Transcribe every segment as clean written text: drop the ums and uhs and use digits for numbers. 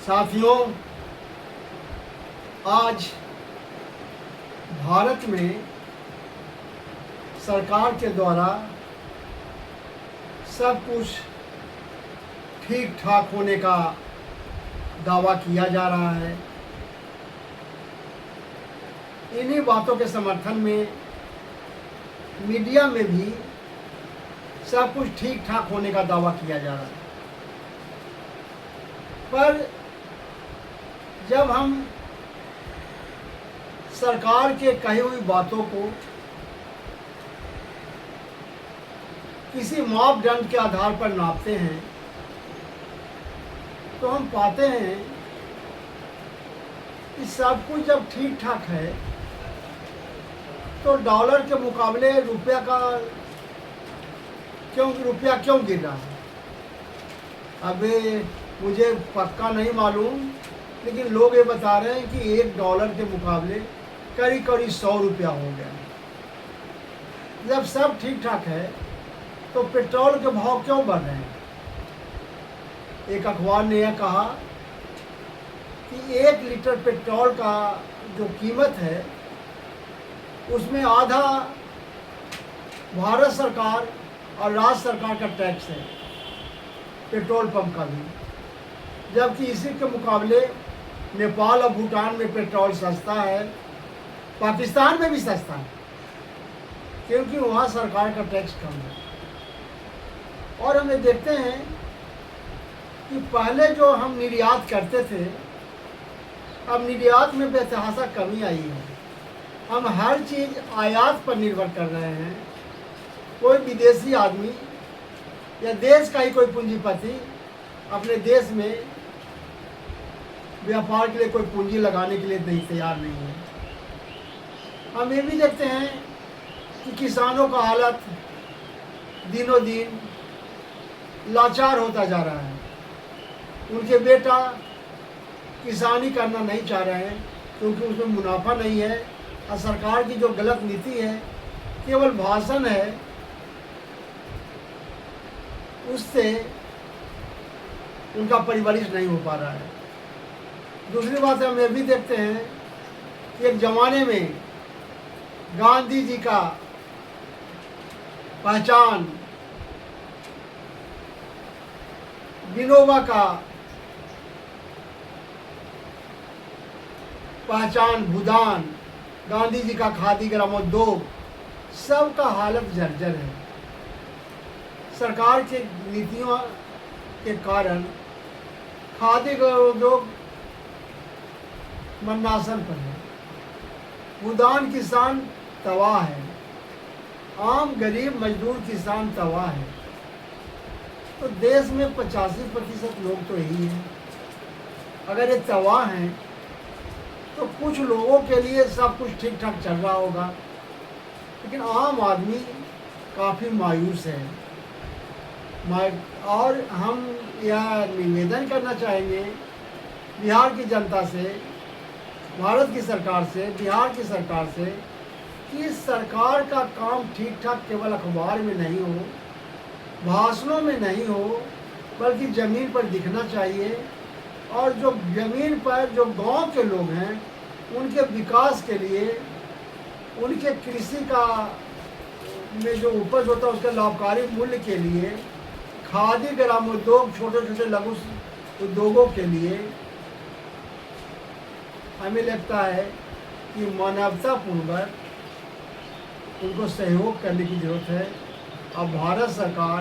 साथियों, आज भारत में सरकार के द्वारा सब कुछ ठीक ठाक होने का दावा किया जा रहा है। इन्हीं बातों के समर्थन में मीडिया में भी सब कुछ ठीक ठाक होने का दावा किया जा रहा है। पर जब हम सरकार के कही हुई बातों को किसी मापदंड के आधार पर नापते हैं तो हम पाते हैं कि सब कुछ जब ठीक ठाक है तो डॉलर के मुकाबले रुपया क्यों गिर रहा है। अब मुझे पक्का नहीं मालूम, लेकिन लोग ये बता रहे हैं कि $1 के मुकाबले करीब 100 रुपया हो गया। जब सब ठीक ठाक है तो पेट्रोल के भाव क्यों बढ़ रहे हैं। एक अखबार ने यह कहा कि 1 लीटर पेट्रोल का जो कीमत है उसमें आधा भारत सरकार और राज्य सरकार का टैक्स है, पेट्रोल पंप का भी। जबकि इसी के मुकाबले नेपाल और भूटान में पेट्रोल सस्ता है, पाकिस्तान में भी सस्ता है, क्योंकि वहाँ सरकार का टैक्स कम है। और हमें देखते हैं कि पहले जो हम निर्यात करते थे, अब निर्यात में बेतहासा कमी आई है। हम हर चीज़ आयात पर निर्भर कर रहे हैं। कोई विदेशी आदमी या देश का ही कोई पूंजीपति अपने देश में व्यापार के लिए कोई पूंजी लगाने के लिए तैयार नहीं है। हम ये भी देखते हैं कि किसानों का हालत दिनों दिन लाचार होता जा रहा है। उनके बेटा किसानी करना नहीं चाह रहे हैं क्योंकि उसमें मुनाफा नहीं है, और सरकार की जो गलत नीति है, केवल भाषण है, उससे उनका परवरिश नहीं हो पा रहा है। दूसरी बात हम ये भी देखते हैं कि एक ज़माने में गांधी जी का पहचान, विनोबा का पहचान, भूदान, गांधी जी का खादी ग्रामोद्योग, सब का हालत जर्जर है। सरकार के नीतियों के कारण खादी ग्रामोद्योग मन्नासन पर है, भूदान किसान तबाह है, आम गरीब मजदूर किसान तबाह है। तो देश में 85% लोग तो यही हैं। अगर ये तबाह हैं तो कुछ लोगों के लिए सब कुछ ठीक ठाक चल रहा होगा, लेकिन आम आदमी काफ़ी मायूस है। और हम यह निवेदन करना चाहेंगे बिहार की जनता से, भारत की सरकार से, बिहार की सरकार से, कि सरकार का काम ठीक ठाक केवल अखबार में नहीं हो, भाषणों में नहीं हो, बल्कि ज़मीन पर दिखना चाहिए। और जो ज़मीन पर जो गांव के लोग हैं उनके विकास के लिए, उनके कृषि का में जो उपज होता है उसके लाभकारी मूल्य के लिए, खादी ग्रामोद्योग, छोटे छोटे लघु उद्योगों के लिए हमें लगता है कि मानवतापूर्वक उनको सहयोग करने की ज़रूरत है। अब भारत सरकार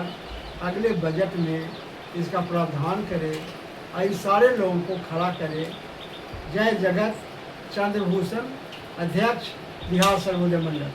अगले बजट में इसका प्रावधान करे और इन सारे लोगों को खड़ा करे। जय जगत चंद्रभूषण, अध्यक्ष बिहार सर्वोदय मंडल।